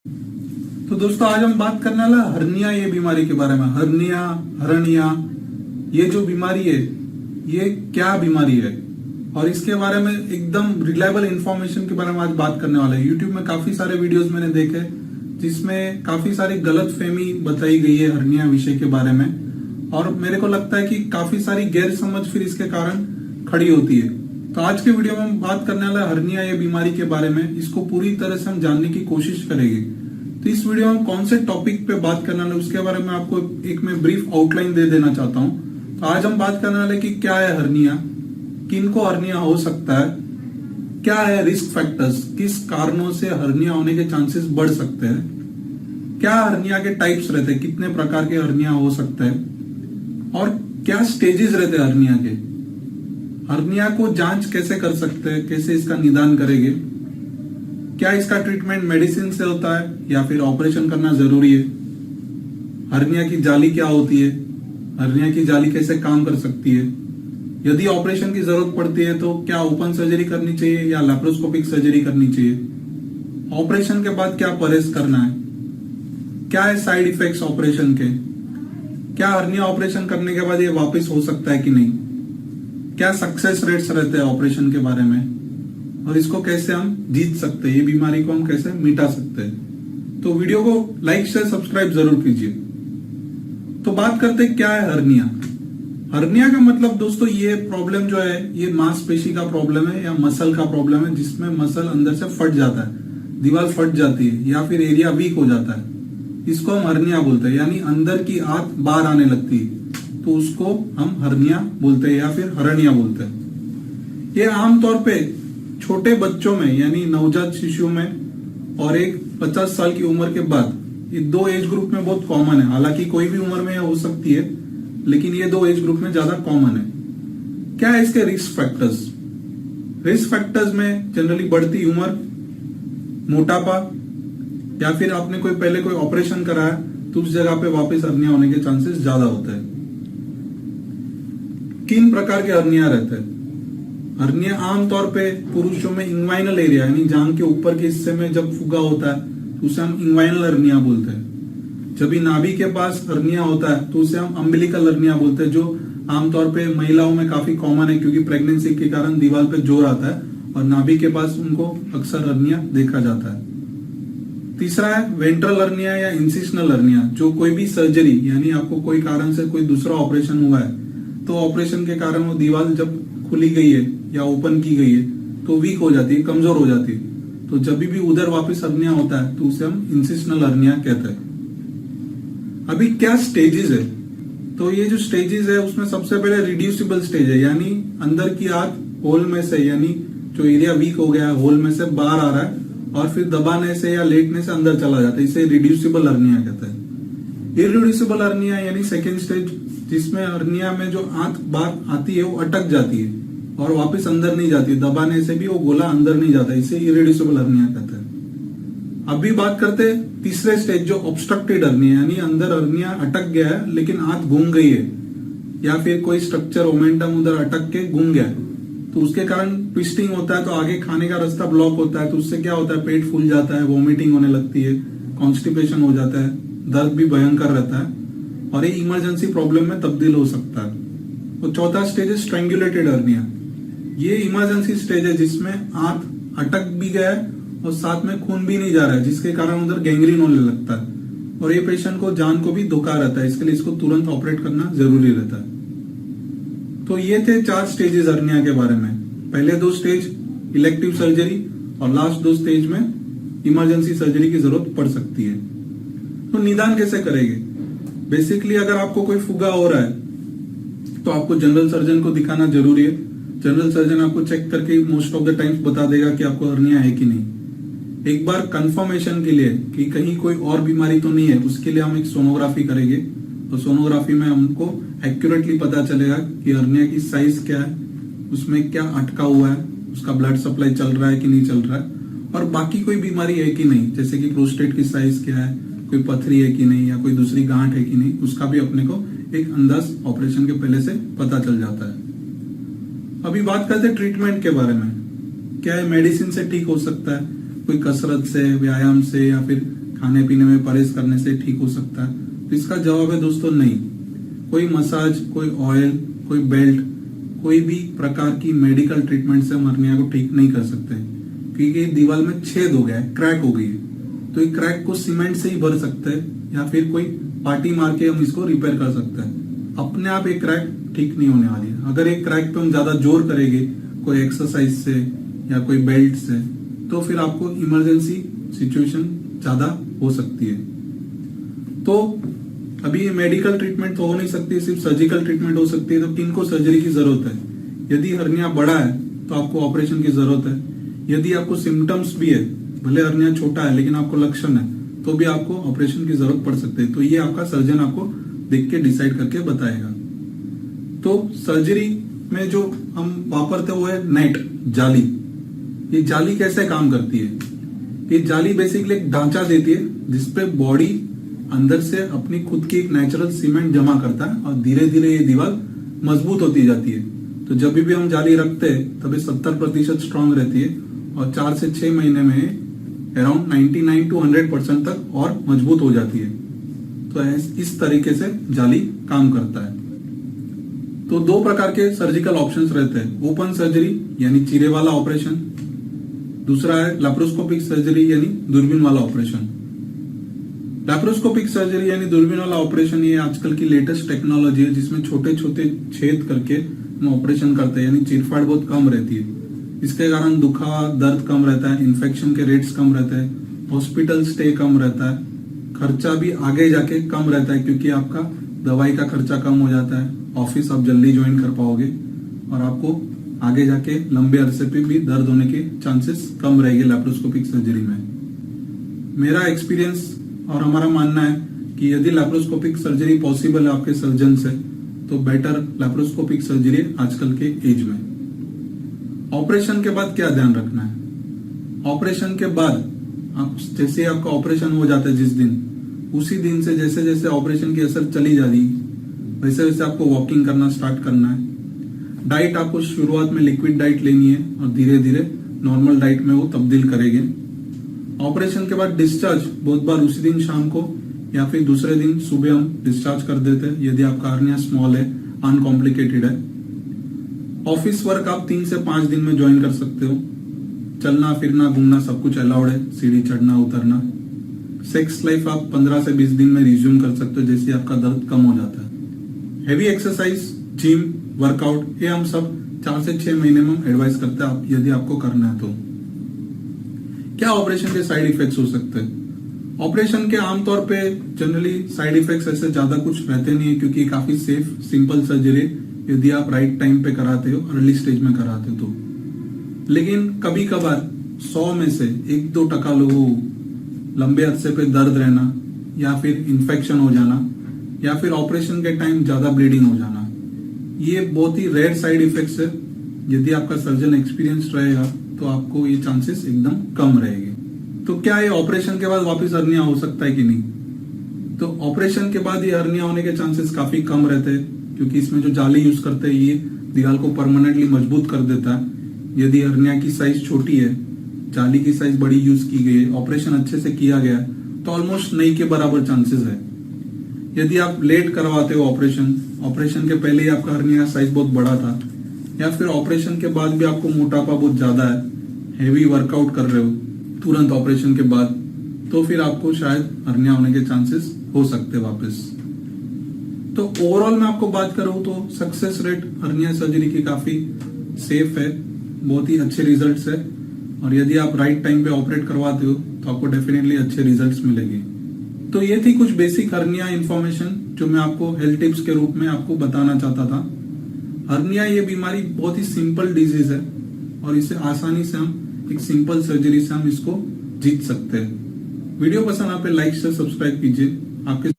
तो दोस्तों आज हम बात करने वाला हर्निया ये बीमारी के बारे में। हर्निया ये जो बीमारी है ये क्या बीमारी है और इसके बारे में एकदम रिलायबल इंफॉर्मेशन के बारे में आज बात करने वाले हैं। यूट्यूब में काफी सारे वीडियोस मैंने देखे जिसमें काफी सारी गलत फहमी बताई गई है हर्निया विषय के बारे में, और मेरे को लगता है कि काफी सारी गैर समझ फिर इसके कारण खड़ी होती है। तो आज के वीडियो में हम बात करने वाला हर्निया ये बीमारी के बारे में, इसको पूरी तरह से हम जानने की कोशिश करेंगे। तो इस वीडियो में कौन से टॉपिक पे बात करने वाले उसके बारे में आपको एक मैं ब्रीफ आउटलाइन दे देना चाहता हूँ। तो आज हम बात करने वाले कि क्या है हर्निया, किनको हर्निया हो सकता है, क्या है रिस्क फैक्टर्स, किस कारणों से हर्निया होने के चांसेस बढ़ सकते हैं, क्या हर्निया के टाइप्स रहते हैं, कितने प्रकार के हर्निया हो सकते हैं और क्या स्टेजेस रहते हैं हर्निया के, हर्निया को जांच कैसे कर सकते हैं, कैसे इसका निदान करेंगे, क्या इसका ट्रीटमेंट मेडिसिन से होता है या फिर ऑपरेशन करना जरूरी है, हर्निया की जाली क्या होती है, हर्निया की जाली कैसे काम कर सकती है, यदि ऑपरेशन की जरूरत पड़ती है तो क्या ओपन सर्जरी करनी चाहिए या लैप्रोस्कोपिक सर्जरी करनी चाहिए, ऑपरेशन के बाद क्या परहेज करना है, क्या है साइड इफेक्ट्स ऑपरेशन के, क्या हर्निया ऑपरेशन करने के बाद ये वापस हो सकता है कि नहीं, क्या सक्सेस रेट्स रहते हैं ऑपरेशन के बारे में, और इसको कैसे हम जीत सकते हैं, ये बीमारी को हम कैसे मिटा सकते हैं। तो वीडियो को लाइक शेयर सब्सक्राइब जरूर कीजिए। तो बात करते हैं क्या है हर्निया। हर्निया का मतलब दोस्तों ये प्रॉब्लम जो है ये मांसपेशी का प्रॉब्लम है या मसल का प्रॉब्लम है, जिसमें मसल अंदर से फट जाता है, दीवार फट जाती है या फिर एरिया वीक हो जाता है, इसको हम हर्निया बोलते हैं। यानी अंदर की आंत बाहर आने लगती है तो उसको हम हर्निया बोलते हैं या फिर हर्निया बोलते हैं। ये आमतौर पे छोटे बच्चों में यानी नवजात शिशु में और एक 50 साल की उम्र के बाद, ये दो एज ग्रुप में बहुत कॉमन है। हालांकि कोई भी उम्र में हो सकती है लेकिन ये दो एज ग्रुप में ज्यादा कॉमन है। क्या है इसके रिस्क फैक्टर्स? रिस्क फैक्टर्स में जनरली बढ़ती उम्र, मोटापा, या फिर आपने पहले कोई ऑपरेशन कराया तो उस जगह पे वापस हर्निया होने के चांसेस ज्यादा होते हैं। किन प्रकार के हर्निया रहते हैं? हर्निया आमतौर पे पुरुषों में इंग्वाइनल एरिया यानी जांघ के ऊपर के हिस्से में जब फुगा होता है तो उसे हम इंग्वाइनल हर्निया बोलते हैं। जब भी नाभि के पास हर्निया होता है तो उसे हम अम्बिलिकल हर्निया बोलते हैं, जो आमतौर पे महिलाओं में काफी कॉमन है क्योंकि प्रेगनेंसी के कारण दीवार पे जोर आता है और नाभि के पास उनको अक्सर हर्निया देखा जाता है। तीसरा है वेंट्रल हर्निया या इंसिशनल हर्निया, जो कोई भी सर्जरी यानी आपको कोई कारण से कोई दूसरा ऑपरेशन हुआ है तो ऑपरेशन के कारण वो दीवार जब खुली गई है या ओपन की गई है तो वीक हो जाती है, कमजोर हो जाती है, तो जब भी उधर वापस हर्निया होता है तो उसे हम इंसिशनल हर्निया कहते हैं। अभी क्या स्टेजेस है? तो ये जो स्टेजेस है उसमें सबसे पहले रिड्यूसिबल स्टेज है, यानी अंदर की आंत होल में से, यानी जो एरिया वीक हो गया है होल में से बाहर आ रहा है और फिर दबाने से या लेटने से अंदर चला जाता है, इसे रिड्यूसिबल हर्निया कहते हैं। इरिड्यूसिबल हर्निया यानी सेकेंड स्टेज, जिसमें हर्निया में जो आंत बाहर आती है वो अटक जाती है और वापस अंदर नहीं जाती, दबाने से भी वो गोला अंदर नहीं जाता, इसे इरिड्यूसिबल हर्निया कहते हैं। अभी बात करते हैं तीसरे स्टेज जो ऑब्स्ट्रक्टेड हर्निया, यानी अंदर हर्निया अटक गया है लेकिन आंत घूम गई है या फिर कोई स्ट्रक्चर मोमेंटम उधर अटक के घूम गया तो उसके कारण ट्विस्टिंग होता है, तो आगे खाने का रास्ता ब्लॉक होता है, तो उससे क्या होता है, पेट फूल जाता है, वॉमिटिंग होने लगती है, कॉन्स्टिपेशन हो जाता है, दर्द भी भयंकर रहता है और ये इमरजेंसी प्रॉब्लम में तब्दील हो सकता है। और चौथा स्टेज है स्ट्रेंगुलेटेड हर्निया। ये इमरजेंसी स्टेज है जिसमें आंत अटक भी गया है और साथ में खून भी नहीं जा रहा है, जिसके कारण उधर गैंग्रीन होने लगता है और ये पेशेंट को जान को भी धोखा रहता है, इसके लिए इसको तुरंत ऑपरेट करना जरूरी रहता है। तो ये थे 4 स्टेजेस हर्निया के बारे में। पहले 2 स्टेज इलेक्टिव सर्जरी और लास्ट 2 स्टेज में इमरजेंसी सर्जरी की जरूरत पड़ सकती है। तो निदान कैसे करेंगे? बेसिकली अगर आपको कोई फुगा हो रहा है तो आपको जनरल सर्जन को दिखाना जरूरी है। जनरल सर्जन आपको चेक करके मोस्ट ऑफ द टाइम्स बता देगा कि आपको हर्निया है कि नहीं। एक बार कंफर्मेशन के लिए कि कहीं कोई और बीमारी तो नहीं है, उसके लिए हम एक सोनोग्राफी करेंगे। तो सोनोग्राफी में हमको एक्यूरेटली पता चलेगा कि हर्निया की साइज क्या है, उसमें क्या अटका हुआ है, उसका ब्लड सप्लाई चल रहा है कि नहीं चल रहा है, और बाकी कोई बीमारी है कि नहीं, जैसे कि प्रोस्टेट की साइज क्या है, कोई पथरी है कि नहीं या कोई दूसरी गांठ है कि नहीं, उसका भी अपने को एक अंदाज ऑपरेशन के पहले से पता चल जाता है। अभी बात करते हैं ट्रीटमेंट के बारे में। क्या है मेडिसिन से ठीक हो सकता है, कोई कसरत से, व्यायाम से या फिर खाने पीने में परहेज करने से ठीक हो सकता है? तो इसका जवाब है दोस्तों नहीं। कोई मसाज, कोई ऑयल, कोई बेल्ट, कोई भी प्रकार की मेडिकल ट्रीटमेंट से हम हर्निया को ठीक नहीं कर सकते, क्योंकि दीवार में छेद हो गया है, क्रैक हो गई है। तो ये क्रैक को सीमेंट से ही भर सकते हैं या फिर कोई पार्टी मार के हम इसको रिपेयर कर सकते हैं। अपने आप एक क्रैक ठीक नहीं होने वाली है। अगर एक क्रैक पे हम ज्यादा जोर करेंगे कोई एक्सरसाइज से या कोई बेल्ट से, तो फिर आपको इमरजेंसी सिचुएशन ज्यादा हो सकती है। तो अभी ये मेडिकल ट्रीटमेंट तो हो नहीं सकती, सिर्फ सर्जिकल ट्रीटमेंट हो सकती है। तो किनको सर्जरी की जरूरत है? यदि हर्निया बड़ा है तो आपको ऑपरेशन की जरूरत है। यदि आपको सिम्टम्स भी है, भले हर्निया छोटा है लेकिन आपको लक्षण है, तो भी आपको ऑपरेशन की जरूरत पड़ सकती है। तो ये आपका सर्जन आपको देख के डिसाइड करके बताएगा। तो सर्जरी में जो हम वापरते वो है नेट, जाली। ये जाली कैसे काम करती है? ये जाली बेसिकली एक ढांचा देती है जिसपे बॉडी अंदर से अपनी खुद की एक नेचुरल सीमेंट जमा करता है और धीरे धीरे ये दीवार मजबूत होती जाती है। तो जब भी हम जाली रखते हैं तभी 70% स्ट्रांग रहती है और 4 से 6 महीने में अराउंड 99 to 100% तक और मजबूत हो जाती है। तो इस तरीके से जाली काम करता है। तो 2 प्रकार के सर्जिकल ऑप्शंस रहते हैं, ओपन सर्जरी यानी चीरे वाला ऑपरेशन, दूसरा है लैप्रोस्कोपिक सर्जरी यानी दूरबीन वाला ऑपरेशन। लैप्रोस्कोपिक सर्जरी यानी दूरबीन वाला ऑपरेशन ये आजकल की लेटेस्ट टेक्नोलॉजी है जिसमें छोटे छोटे छेद करके हम ऑपरेशन करते हैं, यानी चीरफाड़ बहुत कम रहती है। इसके कारण दुखावा, दर्द कम रहता है, इन्फेक्शन के रेट्स कम रहते हैं, हॉस्पिटल स्टे कम रहता है, खर्चा भी आगे जाके कम रहता है क्योंकि आपका दवाई का खर्चा कम हो जाता है, ऑफिस आप जल्दी ज्वाइन कर पाओगे और आपको आगे जाके लंबे अरसे पे भी दर्द होने के चांसेस कम रहेंगे लैप्रोस्कोपिक सर्जरी में। मेरा एक्सपीरियंस और हमारा मानना है कि यदि लैप्रोस्कोपिक सर्जरी पॉसिबल है आपके सर्जन से, तो बेटर लैप्रोस्कोपिक सर्जरी आजकल के एज में। ऑपरेशन के बाद क्या ध्यान रखना है? ऑपरेशन के बाद आप जैसे आपका ऑपरेशन हो जाता है जिस दिन, उसी दिन से जैसे जैसे ऑपरेशन की असर चली जा रही वैसे वैसे आपको वॉकिंग करना स्टार्ट करना है। डाइट आपको शुरुआत में लिक्विड डाइट लेनी है और धीरे धीरे नॉर्मल डाइट में वो तब्दील करेंगे। ऑपरेशन के बाद डिस्चार्ज बहुत बार उसी दिन शाम को या फिर दूसरे दिन सुबह हम डिस्चार्ज कर देते हैं यदि आपका हर्निया स्मॉल है, अनकॉम्प्लिकेटेड है। ऑफिस वर्क आप 3 से 5 दिन में ज्वाइन कर सकते हो। चलना फिरना घूमना सब कुछ अलाउड है, सीढ़ी चढ़ना उतरना। सेक्स लाइफ आप 15 से 20 दिन में रिज्यूम कर सकते हो जैसे आपका दर्द कम हो जाता है। हेवी एक्सरसाइज, जिम, वर्कआउट ये हम सब 4 से 6 महीने में एडवाइस करते हैं आप यदि आपको करना है तो। क्या ऑपरेशन के साइड इफेक्ट्स हो सकते हैं? ऑपरेशन के आमतौर पे जनरली साइड इफेक्ट्स ऐसे ज्यादा कुछ रहते नहीं है क्योंकि काफी सेफ सिंपल सर्जरी यदि आप राइट टाइम पे कराते हो, अर्ली स्टेज में कराते हो तो। लेकिन कभी कभार 100 में से 1-2% लोगों लंबे अरसे पे दर्द रहना या फिर इंफेक्शन हो जाना या फिर ऑपरेशन के टाइम ज्यादा ब्लीडिंग हो जाना, ये बहुत ही रेयर साइड इफेक्ट्स है। यदि आपका सर्जन एक्सपीरियंस रहेगा तो आपको ये चांसेस एकदम कम रहेंगे। तो क्या ये ऑपरेशन के बाद वापस हर्निया हो सकता है कि नहीं? तो ऑपरेशन के बाद ये हर्निया होने के चांसेस काफी कम रहते हैं क्योंकि इसमें जो जाली यूज करते हैं ये दीवार को परमानेंटली मजबूत कर देता है। यदि हर्निया की साइज छोटी है, जाली की साइज बड़ी यूज की गई है, ऑपरेशन अच्छे से किया गया तो ऑलमोस्ट नई के बराबर चांसेस है। यदि आप लेट करवाते हो ऑपरेशन के पहले ही आपका हर्निया का साइज बहुत बड़ा था या फिर ऑपरेशन के बाद भी आपको मोटापा बहुत ज्यादा है, हेवी वर्कआउट कर रहे हो तुरंत ऑपरेशन के बाद, तो फिर आपको शायद हर्निया होने के चांसेस हो सकते वापस। तो ओवरऑल मैं आपको बात करूं तो सक्सेस रेट हर्निया सर्जरी की काफी सेफ है, बहुत ही अच्छे रिजल्ट्स है और यदि आप राइट टाइम पे ऑपरेट करवाते हो तो आपको डेफिनेटली अच्छे रिजल्ट्स मिलेंगे। तो ये थी कुछ बेसिक हर्निया इंफॉर्मेशन जो मैं आपको हेल्थ टिप्स के रूप में आपको बताना चाहता था। हर्निया ये बीमारी बहुत ही सिंपल डिजीज है और इसे आसानी से हम एक सिंपल सर्जरी से हम इसको जीत सकते हैं। वीडियो पसंद आप लाइक से सब्सक्राइब कीजिए। आपके